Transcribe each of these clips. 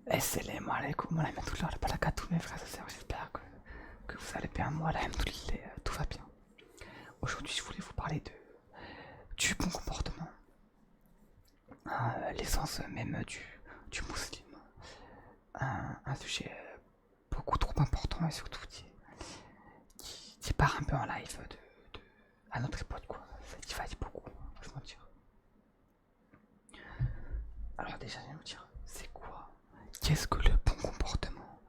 Assalamu alaikum wa rahmatullahi wa barakatuh, mes frères et sœurs, j'espère que vous allez bien. Moi, alhamdoulilah, tout va bien. Aujourd'hui, je voulais vous parler du bon comportement, l'essence même du musulman. Un sujet beaucoup trop important et surtout qui part un peu en live à notre époque, quoi. Ça divague beaucoup, on va se mentir. Alors, déjà, je vais vous dire, c'est quoi? Qu'est-ce que le bon comportement?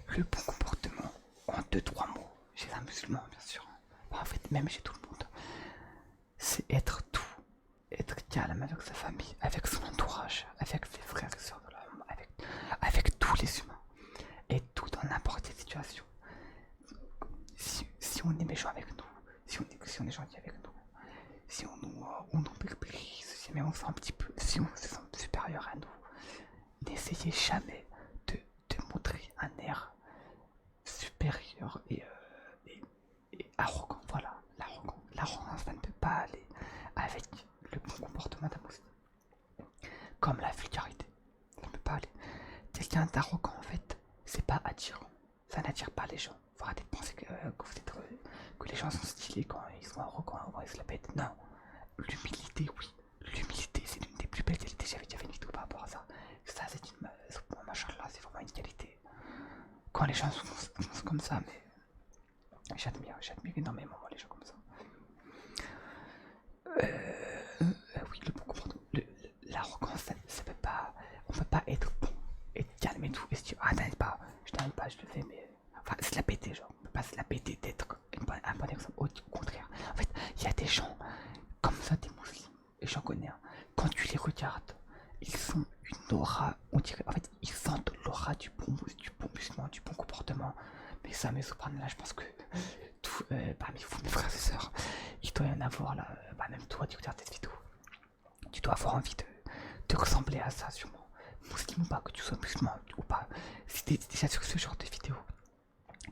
Le bon comportement, en deux, trois mots, chez un musulman, bien sûr. Bon, en fait, même chez tout le monde, c'est être tout. Être calme avec sa famille, avec son entourage, avec ses frères et sœurs de l'homme, avec tous les humains. Et tout dans n'importe quelle situation. Si on est méchant avec nous, si on est gentil avec nous, si on nous méprise, si on se sent un petit peu, si on se sent supérieur à nous, n'essayez jamais de montrer un air supérieur et arrogant. Voilà, l'arrogance, ça ne peut pas aller avec le bon comportement d'un musulman. Comme la vulgarité, ça ne peut pas aller. Quelqu'un d'arrogant, en fait, c'est pas attirant. Ça n'attire pas les gens. Faut arrêter de penser que les gens sont stylés quand ils sont arrogants, quand ils se la pètent. Non, l'humilité, oui. L'humilité, c'est l'une des plus belles qualités. J'avais déjà fait une vidéo par rapport à ça. Ça, c'est une. Machallah, c'est vraiment une qualité. Quand les gens sont comme ça, mais j'admire énormément les gens comme ça. Oui, le bon comportement, l'arrogance, ça peut pas, on peut pas être bon, être calme et tout, et se dire, ah t'inquiète pas, je le fais, mais, enfin, se la péter, genre, on peut pas se la péter d'être un bon exemple, au contraire. En fait, il y a des gens comme ça, des musulmans, et j'en connais un, quand tu les regardes, ils sont une aura, on dirait, en fait, ils sentent l'aura du bon musulman, du bon comportement, mais ça, mais subhanallah, je pense que parmi vous, mes frères et sœurs, il doit y en avoir là, même toi, tu regardes cette vidéo, tu dois avoir envie de ressembler à ça, sûrement. Musulman ou pas, que tu sois musulman ou pas, si t'es déjà sur ce genre de vidéo,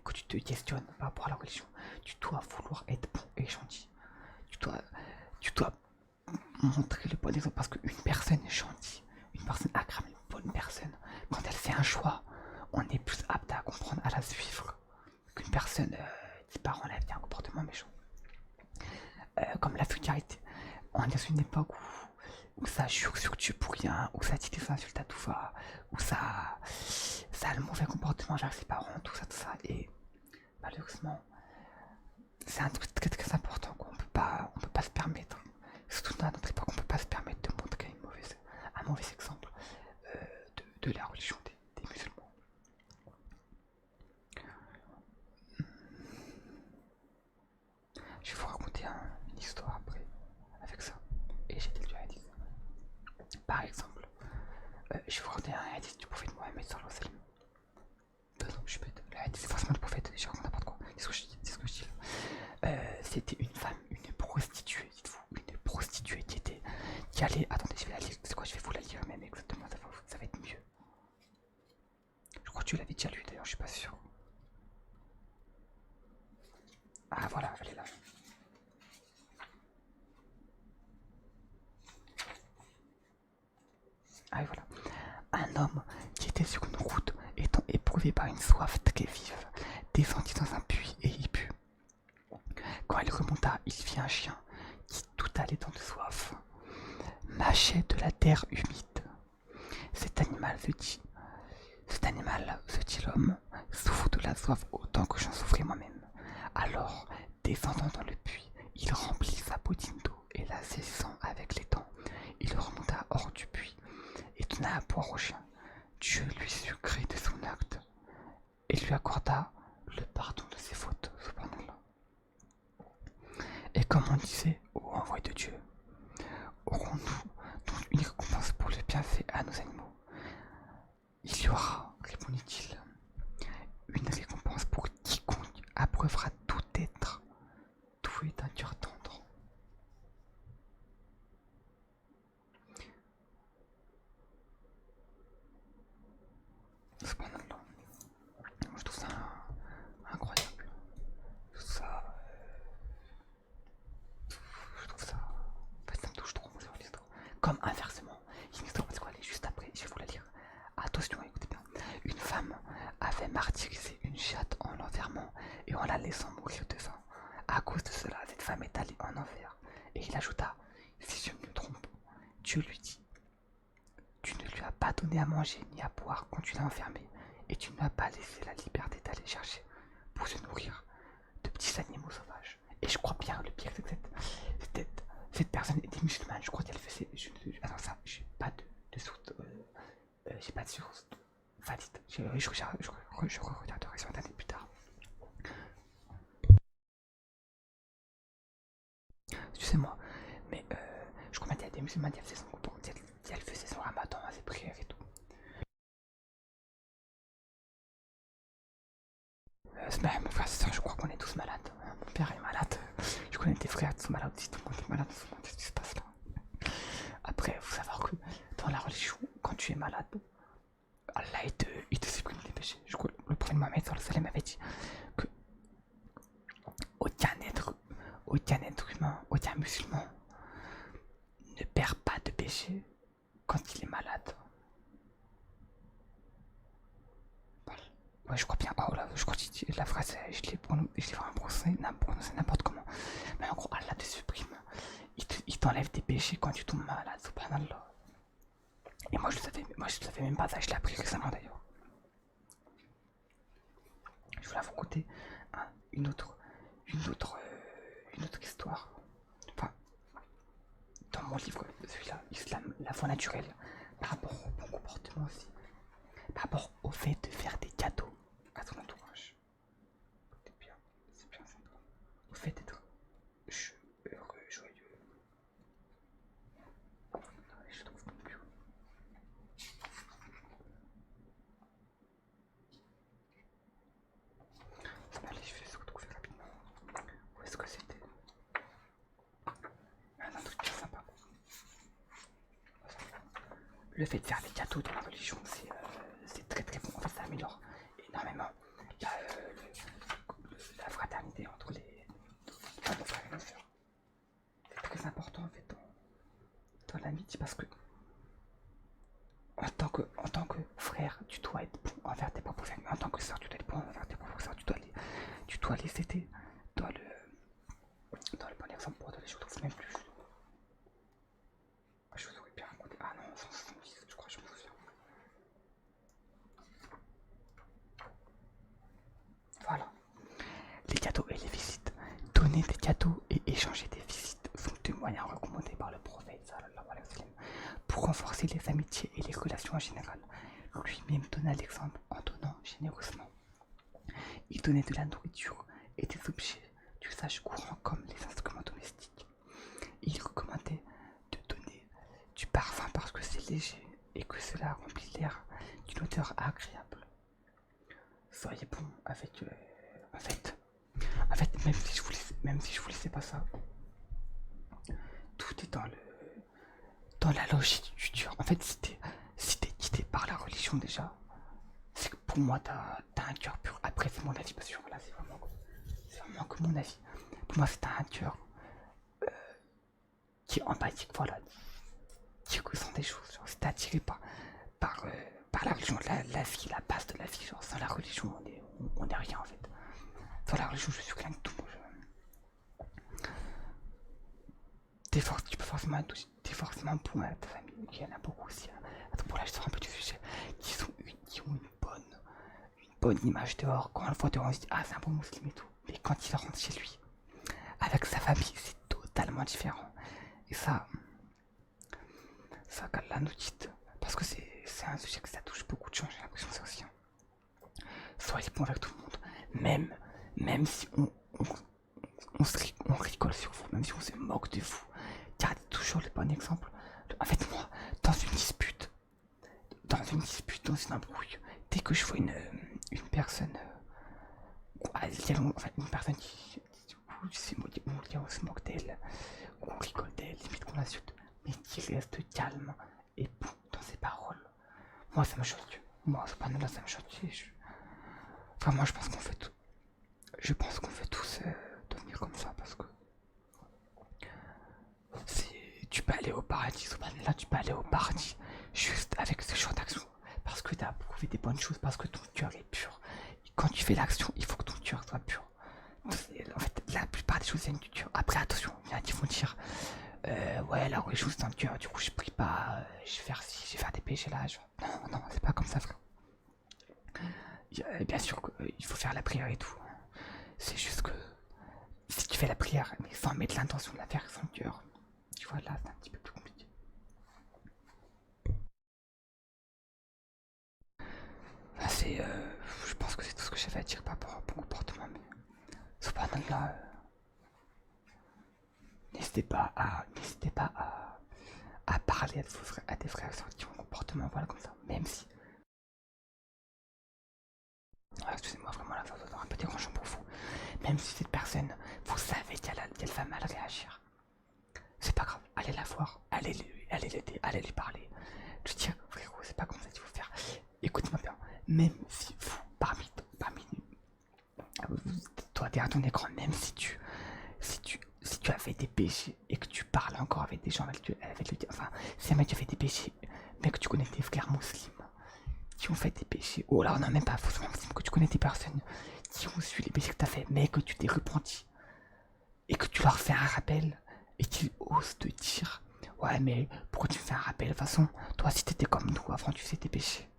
que tu te questionnes par rapport à la religion, tu dois vouloir être bon et gentil. Tu dois montrer le bon exemple parce qu'une personne gentille, une personne agréable, une bonne personne, quand elle fait un choix, on est plus apte à comprendre, à la suivre qu'une personne qui part en live, qui a un comportement méchant. Comme la vulgarité. On est dans une époque où ça jure sur Dieu pour rien, où ça dit des insultes à tout va, où ça a le mauvais comportement vers ses parents, tout ça. Et malheureusement, c'est un truc très très important on peut pas se permettre. Surtout dans notre époque, on peut pas se permettre de montrer un mauvais exemple de la religion des musulmans. Je vais vous raconter une histoire après avec ça. Et j'ai dit du hadith. Par exemple, je vais vous raconter un hadith du prophète Mohammed sallallahu alayhi wa sallam. Non, je peux être. Le hadith, c'est forcément le prophète, je raconte n'importe quoi. C'est ce que je dis là. C'était une femme, une prostituée, dites-vous, une prostituée qui allait. Attendez, je vais la lire. C'est quoi, je vais vous la lire même exactement, ça va être mieux. Je crois que tu l'avais déjà lu d'ailleurs, je suis pas sûr. Ah voilà, elle est là. Ah et voilà. Un homme qui était sur une route, étant éprouvé par une soif très vive, descendit dans un puits et y but. Quand il remonta, il vit un chien qui, tout allaitant de soif, mâchait de la terre humide. Cet animal se dit l'homme, souffre de la soif autant que j'en souffrais moi-même. Alors, descendant dans le puits, il remplit sa bottine d'eau et la saisissant avec les dents, il remonta hors du puits et donna à boire au chien. Dieu lui sut gré de son acte et lui accorda le pardon de ses fautes, subhanallah. Et comme on disait, ô envoyé de Dieu, aurons-nous donc une récompense pour le bienfait à nos animaux? Il y aura, répondit-il, une récompense pour quiconque approuvera tout être doué d'un cœur tendre. Subhanallah. Je trouve ça incroyable. Je trouve ça. En fait, ça me touche trop, moi, sur l'histoire. pas donné à manger ni à boire quand tu l'as enfermé, et tu ne lui as pas laissé la liberté d'aller chercher pour se nourrir de petits animaux sauvages. Et je crois bien, le pire c'est que cette personne était musulmane, je crois qu'elle faisait... Attends, ça, j'ai pas de source... j'ai pas de source valide. Je regarderai sur internet plus tard. Excusez-moi, mais je crois qu'il y a des musulmans qui faisaient elle faisait son ramadan, ses prières et tout. Mon frère, c'est ça, je crois qu'on est tous malades. Mon père est malade. Je connais des frères qui sont malades aussi, tout le monde est malade en ce moment. Qu'est-ce qui se passe là? Après, il faut savoir que dans la religion, quand tu es malade, Allah il te supprime des péchés. Je crois que le prophète Mohammed avait dit que aucun être humain, aucun musulman ne perd pas de péché quand il est malade. Voilà. Ouais, je crois bien. Oh là, je crois que la phrase, je l'ai vraiment prononcé n'importe comment. Mais en gros, Allah te supprime. Il t'enlève des péchés quand tu tombes malade, subhanallah. Et moi je le savais même pas, ça je l'ai appris récemment d'ailleurs. Je voulais vous raconter une autre histoire. Enfin, dans mon livre, celui-là, Islam, la foi naturelle, par rapport au bon comportement aussi, par rapport au fait de faire des cadeaux à ton entourage. C'est bien sympa. Au fait d'être heureux, joyeux. Je trouve mon plus. Allez, je vais se retrouver rapidement. Où est-ce que c'était? Un truc bien sympa. Le fait de faire des cadeaux dans la religion, c'est très très bon. En fait, ça améliore énormément la fraternité entre nos frères et nos sœurs. C'est très important en fait dans l'amitié parce que en tant que frère, tu dois être bon envers tes propres frères. Mais en tant que sœur, tu dois être bon envers tes propres sœurs. Tu dois les aider dans le bon exemple pour les choses. Je trouve même plus. Je vous aurais bien raconté. Ah non, 170, je crois, je me souviens. Voilà. Les cadeaux et les visites. Donner des cadeaux et échanger des visites sont deux moyens recommandés par le prophète sallallahu alayhi wa sallam pour renforcer les amitiés et les relations en général. Lui-même donna l'exemple en donnant généreusement. Il donnait de la nourriture et des objets d'usage courant comme les instruments domestiques. Il recommandait de donner du parfum parce que c'est léger et que cela remplit l'air d'une odeur agréable. Soyez bon avec... en fait, même si je vous laissais pas ça, tout est dans la logique du dur. En fait, si t'es guidé par la religion déjà, c'est que pour moi t'as un cœur pur. Après c'est mon avis, parce que là c'est vraiment que mon avis. Pour moi c'est un cœur qui est empathique, voilà, qui ressent des choses. Genre, c'est attiré par la religion, la vie, la base de la vie. Genre, sans la religion on est rien en fait. Sans la religion je suis rien du tout. Tu peux forcément bon à ta famille. Il y en a beaucoup aussi. Attends, pour là je sors un peu du sujet. Qui ont une bonne image dehors. Quand on le voit dehors, on se dit ah c'est un bon musulman et tout. Mais quand il rentre chez lui, avec sa famille, c'est totalement différent. Et ça qu'Allah nous dit, parce que c'est un sujet que ça touche beaucoup de gens, j'ai l'impression que c'est aussi. Soyez bon avec tout le monde, même si on rigole sur vous, même si on se moque de vous, gardez toujours le bon exemple. En fait, moi, dans une dispute, dans une embrouille, dès que je vois une personne, une personne qui on se moque d'elle, qu'on rigole d'elle, limite qu'on l'insulte, mais qui reste calme et bon dans ses paroles, moi ça me choque. Moi, subhanallah, ça me choque. Vraiment, je pense qu'on fait tous devenir comme ça parce que tu peux aller au paradis, subhanallah, tu peux aller au paradis juste avec ce genre d'action parce que tu as prouvé des bonnes choses, parce que ton cœur est pur. Et quand tu fais l'action, il faut que ton cœur soit pur. En fait, la plupart des choses viennent du cœur. Après, attention, il y en a qui vont dire ouais, la religion c'est dans le cœur, du coup je prie pas, je vais faire ci, je vais faire des péchés là, genre. Non, non, c'est pas comme ça, frère. Bien sûr qu'il faut faire la prière et tout. C'est juste que si tu fais la prière, mais sans mettre l'intention de la faire sans cœur, tu vois, là, c'est un petit peu plus compliqué. Enfin, je pense que c'est tout ce que j'avais à dire par rapport à mon comportement, mais subhanallah, n'hésitez pas à parler à tes frères qui ont un comportement, voilà, comme ça, même si. Ah, excusez-moi, vraiment, la faute un peu dérangeant pour vous. Même si cette personne, vous savez qu'elle va mal réagir, c'est pas grave, allez la voir, allez l'aider, allez lui parler. Je dis, frérot, c'est pas comme ça qu'il faut faire. Écoute-moi bien, même si vous, parmi toi derrière ton écran, même si tu as fait des péchés et que tu parles encore avec des gens, enfin, si un mec tu as fait des péchés, mais que tu connais tes frères musulmans qui ont fait des péchés, ou alors non, même pas forcément musulmans, que tu connais des personnes qui ont suivi les péchés que tu as fait, mais que tu t'es repenti, et que tu leur fais un rappel, et qu'ils osent te dire, ouais, mais pourquoi tu me fais un rappel? De toute façon, toi, si t'étais comme nous avant, tu faisais tes péchés.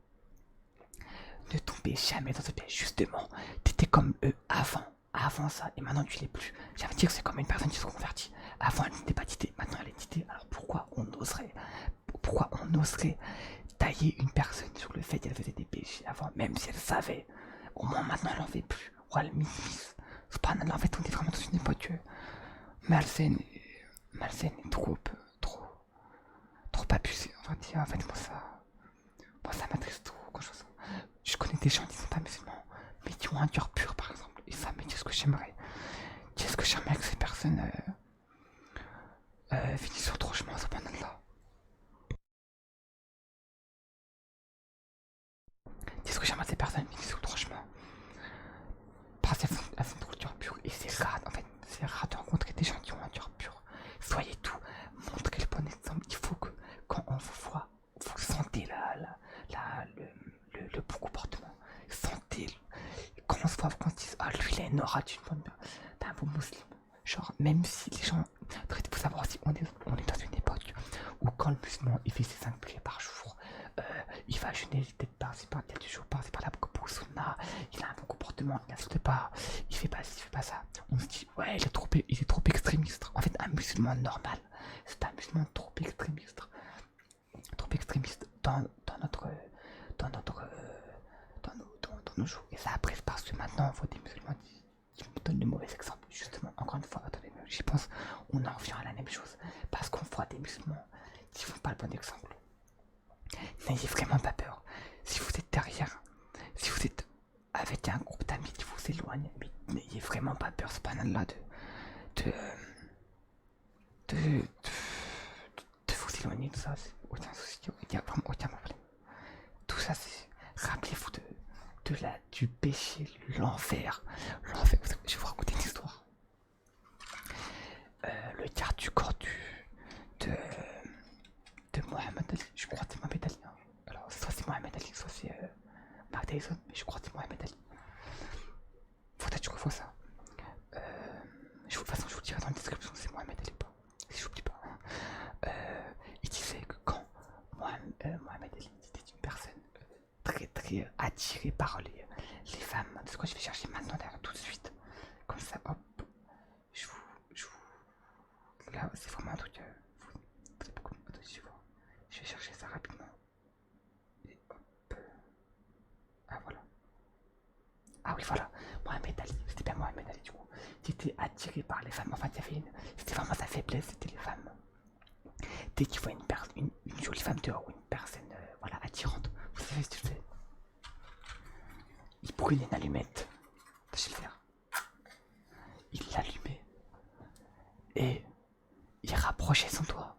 Ne tombez jamais dans ce piège, justement. T'étais comme eux avant ça, et maintenant tu l'es plus. J'avais dit que c'est comme une personne qui se convertit. Avant elle n'était pas d'idée, maintenant elle est d'idée. Alors pourquoi on oserait tailler une personne sur le fait qu'elle faisait des péchés avant, même si elle savait? Au moins maintenant elle en fait plus. Ou elle minimise. C'est pas en fait on est vraiment dans une époque malsaine et trop abusée. En fait moi ça m'attriste trop quand je connais des gens qui sont pas musulmans, mais qui ont un cœur pur par exemple. Et ça, mais qu'est-ce que j'aimerais? Qu'est-ce que j'aimerais que ces personnes finissent sur trop chemin, subhanallah. Qu'est-ce que j'aimerais que ces personnes finissent sur trop chemin? Parce qu'elles ont trop le cœur pur. Et c'est rare, en fait, c'est rare de rencontrer des gens qui ont un cœur pur. Soyez tout, montrez le bon exemple. Il faut que quand on vous voit, vous sentez le bon comportement. Sentez quand on se voit, quand on se dit, ah lui il a une aura d'un bon musulman. Genre, même si les gens. Il faut savoir aussi, on est dans une époque où quand le musulman il fait ses 5 prières par jour, il va jeûner peut-être par-ci par quelques jours, par-ci par-là, pour sunna, il a un bon comportement, il n'insulte pas, il fait pas ci, il fait pas ça. On se dit, ouais, il est trop extrémiste. En fait, un musulman normal, c'est un musulman trop extrémiste. Trop extrémiste dans notre. Dans notre. Dans nos jours. Et ça après, c'est parce que maintenant, on voit des musulmans qui me donnent de mauvais exemples. Justement, encore une fois, attendez, j'y pense, on en revient à la même chose. Parce qu'on voit des musulmans qui font pas le bon exemple. N'ayez vraiment pas peur. Si vous êtes derrière, si vous êtes avec un groupe d'amis qui vous éloigne, mais n'ayez vraiment pas peur, subhanallah, de vous éloigner de ça. Aucun souci, il n'y a vraiment aucun problème. Tout ça, c'est. Rappelez-vous du péché, l'enfer. L'enfer. Je vais vous raconter une histoire. Le garde du corps de Mohamed Ali. Je crois que c'est Mohamed Ali. Hein. Alors, soit c'est Mohamed Ali, soit c'est Mark Tyson, mais je crois que c'est Mohamed Ali. Faudrait que je revoie ça. De toute façon, je vous dirai dans la description si c'est Mohamed Ali ou pas. Si j'oublie pas. Il disait que quand Mohamed Ali était une personne très attirée par les femmes. C'est quoi, je vais chercher maintenant d'ailleurs tout de suite. Comme ça, hop. Là, c'est vraiment un truc. C'est beaucoup. Je vais chercher ça rapidement. Et hop. Ah, voilà. Ah, oui, voilà. Mohamed Ali. C'était bien Mohamed Ali, du coup. Qui était attiré par les femmes. Enfin, c'était vraiment sa faiblesse, c'était les femmes. Dès qu'il voit une jolie femme dehors ou une personne voilà, attirante, vous savez ce que tu fais? Il brûlait une allumette. Je vais le faire. Il l'allumait. Et il rapprochait son doigt.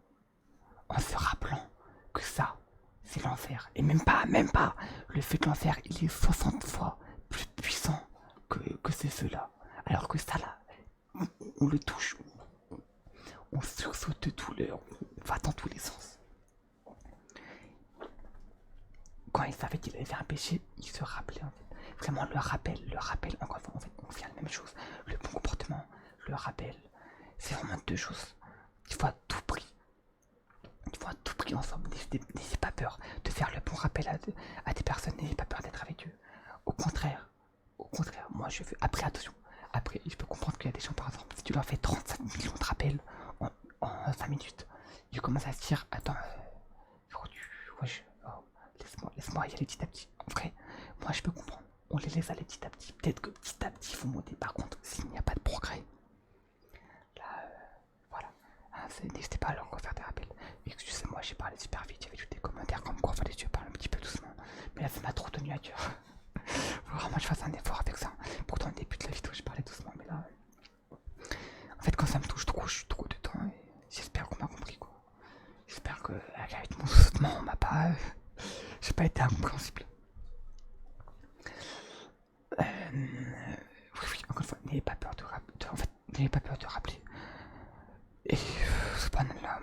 En se rappelant que ça, c'est l'enfer. Et même pas. Le feu de l'enfer, il est 60 fois plus puissant que ces feux-là. Alors que ça, là, on le touche. On sursaute de douleur. On va dans tous les sens. Quand il savait qu'il avait fait un péché, il se rappelait en fait. Vraiment le rappel, encore une fois, en fait, on fait la même chose. Le bon comportement, le rappel, c'est vraiment deux choses. Il faut à tout prix faut à tout prix ensemble. N'ayez pas peur de faire le bon rappel à des personnes, n'ayez pas peur d'être avec eux. Au contraire, moi je veux. Après, attention, après, je peux comprendre qu'il y a des gens, par exemple, si tu leur fais 35 millions de rappels en 5 minutes, ils commencent à se dire, attends, laisse-moi y aller petit à petit. En vrai, moi je peux comprendre. On les laisse aller petit à petit. Peut-être que petit à petit, il faut monter. Par contre, s'il n'y a pas de progrès, là, voilà. Hein, n'hésitez pas à leur faire des rappels. Excusez-moi, j'ai parlé super vite. J'avais tous des commentaires comme quoi fallait que je parle un petit peu doucement. Mais là, ça m'a trop tenu à cœur. Faut vraiment que je fasse un effort avec ça. Pourtant, au début de la vidéo, je parlais doucement. Mais là, en fait, quand ça me touche trop, je suis trop dedans. Et j'espère qu'on m'a compris, quoi. J'espère que avec mon soutement, on m'a pas. J'ai pas été incompréhensible. Oui, encore une fois, n'ayez pas peur de rappeler. En fait, n'ayez pas peur de rappeler. Et subhanallah,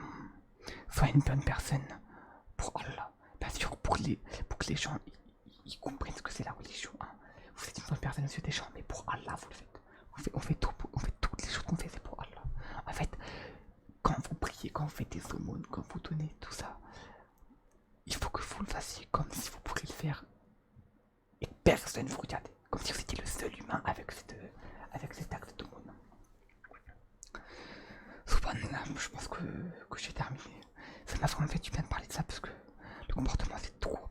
soyez une bonne personne pour Allah. Bien sûr, pour que les gens ils comprennent ce que c'est la religion. Hein. Vous êtes une bonne personne, monsieur Deschamps, mais pour Allah, vous le faites. On fait toutes les choses qu'on fait, c'est pour Allah. En fait, quand vous priez, quand vous faites des aumônes, quand vous donnez tout ça, il faut que vous le fassiez comme si vous pourriez le faire et personne ne vous regarde. Comme si vous étiez le seul humain avec cet acte d'aumône. Subhanallah, je pense que j'ai terminé. Ça m'a vraiment fait du bien de parler de ça parce que le comportement c'est trop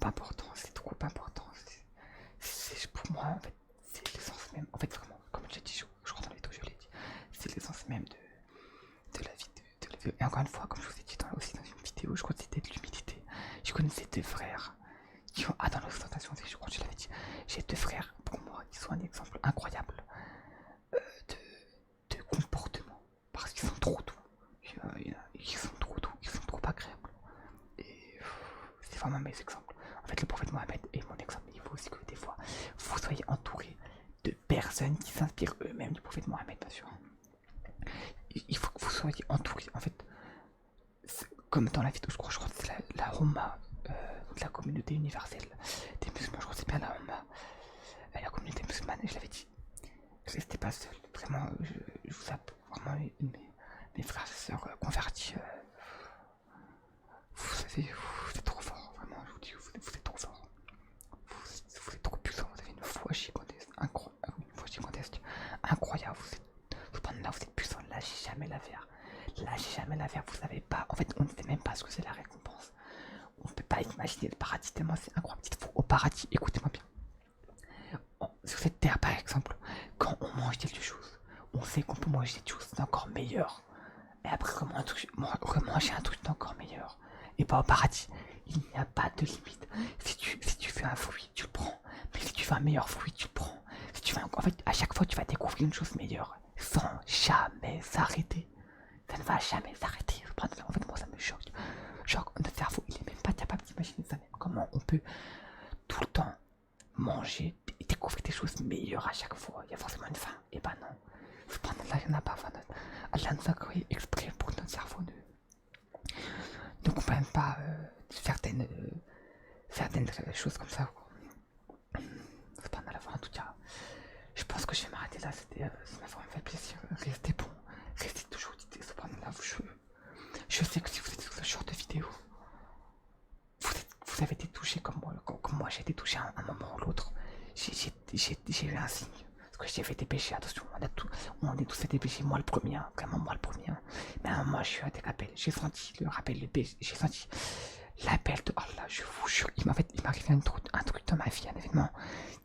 important, pour moi, en fait, c'est l'essence même. En fait, vraiment, comme je l'ai dit, je rentre dans les deux, je l'ai dit, c'est l'essence même de la vie. Et encore une fois, comme je vous ai dit aussi dans une vidéo, je crois que c'était de l'humilité. Je connaissais deux frères qui ont. Ah, dans l'ostentation, je crois que je l'avais dit. J'ai deux frères, pour moi, qui sont un exemple incroyable de comportement. Parce qu'ils sont trop doux. Ils sont trop doux, ils sont trop agréables. Et c'est vraiment mes exemples. En fait, le prophète Mohammed est mon exemple. Il faut aussi que des fois, vous soyez entouré de personnes qui s'inspirent eux-mêmes du prophète Mohammed, bien sûr. Il faut que vous soyez entouré. En fait, comme dans la vidéo, je crois que c'est la Umma, la communauté universelle des musulmans. Je crois que c'est bien la Umma, la communauté musulmane. Et je l'avais dit, restez pas seul. Vraiment, je vous appelle vraiment mes frères et sœurs convertis. Vous savez, vous êtes trop fort, vraiment, je vous dis, vous êtes trop fort. Vous êtes trop puissant, vous avez une foi gigantesque, incroyable, vous êtes puissant, lâchez jamais l'affaire. Lâchez jamais l'affaire, vous savez pas, en fait, on ne sait même pas ce que c'est la récompense. On ne peut pas imaginer le paradis tellement c'est incroyable. Dites-vous, au paradis, écoutez-moi bien. Sur cette terre, par exemple, quand on mange quelque chose, on sait qu'on peut manger quelque chose d'encore meilleur. Et après, remanger un truc d'encore meilleur. Et pas au paradis, il n'y a pas de limite. Si tu fais un fruit, tu le prends. Mais si tu fais un meilleur fruit, tu le prends. Si tu fais en fait, à chaque fois, tu vas découvrir une chose meilleure. Sans jamais s'arrêter. Ça ne va jamais s'arrêter. En fait, moi, ça me choque. Genre, notre cerveau, il est même pas capable d'imaginer ça même. Comment on peut tout le temps manger et découvrir des choses meilleures à chaque fois. Il y a forcément une fin. Et bah non. Subhanallah, il n'y en a pas. Allah nous a créé exprès pour que notre cerveau ne comprenne pas certaines choses comme ça. Subhanallah, en tout cas, je pense que je vais m'arrêter là. Ça m'a vraiment fait plaisir. Restez bon. Restez toujours d'idées. Subhanallah, je sais que si vous êtes sur ce genre de vidéo, vous avez été touché comme moi j'ai été touché à un moment ou l'autre. J'ai eu un signe. Parce que j'ai fait des péchés, attention, on est tous fait des péchés, moi le premier, hein, vraiment moi le premier. Hein. Mais à un moment, je suis à des rappels, j'ai senti le rappel, j'ai senti l'appel de Allah, je vous jure, il m'est arrivé un truc dans ma vie, un événement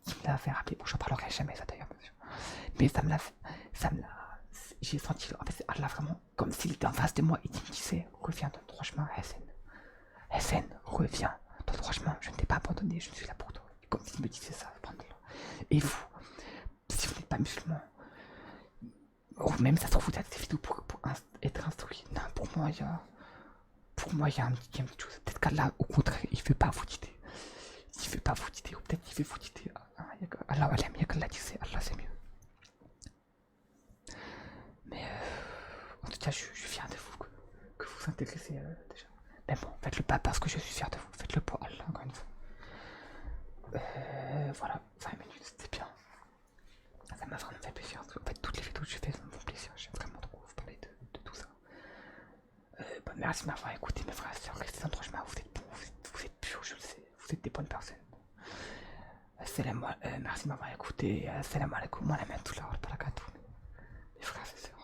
qui me l'a fait rappeler. Bon, j'en parlerai jamais, ça d'ailleurs, mais j'ai senti, en fait, c'est Allah vraiment, comme s'il était en face de moi et qu'il me disait, reviens dans le droit chemin, Hassan, reviens dans le droit chemin, je ne t'ai pas abandonné, je suis là pour toi. Comme s'il me disait ça, et vous, si vous n'êtes pas musulman, ou même ça se trouve vous êtes des vidéos pour être instruit. Non, pour moi il y a un petit chose. Peut-être qu'Allah au contraire il veut pas vous guider. Il veut pas vous guider, ou peut-être qu'il veut vous guider. Allah il y a qu'Allah disait, Allah c'est mieux. Mais en tout cas je suis fier de vous que vous vous intéressez déjà. Mais bon, faites-le pas parce que je suis fier de vous, faites-le pour Allah encore une fois. Voilà, 5 minutes c'était bien. Ça m'a vraiment fait plaisir. En fait, toutes les vidéos que je fais, ça me fait plaisir. J'aime vraiment trop vous parler de tout ça. Bonne mère, merci de m'avoir écouté, mes frères et sœurs. Restez dans le droit chemin, vous êtes bons, vous êtes purs, je le sais. Vous êtes des bonnes personnes. Merci de m'avoir écouté. Salam alaikum wa rahmatullahi wa barakatuh. Mes frères et sœurs.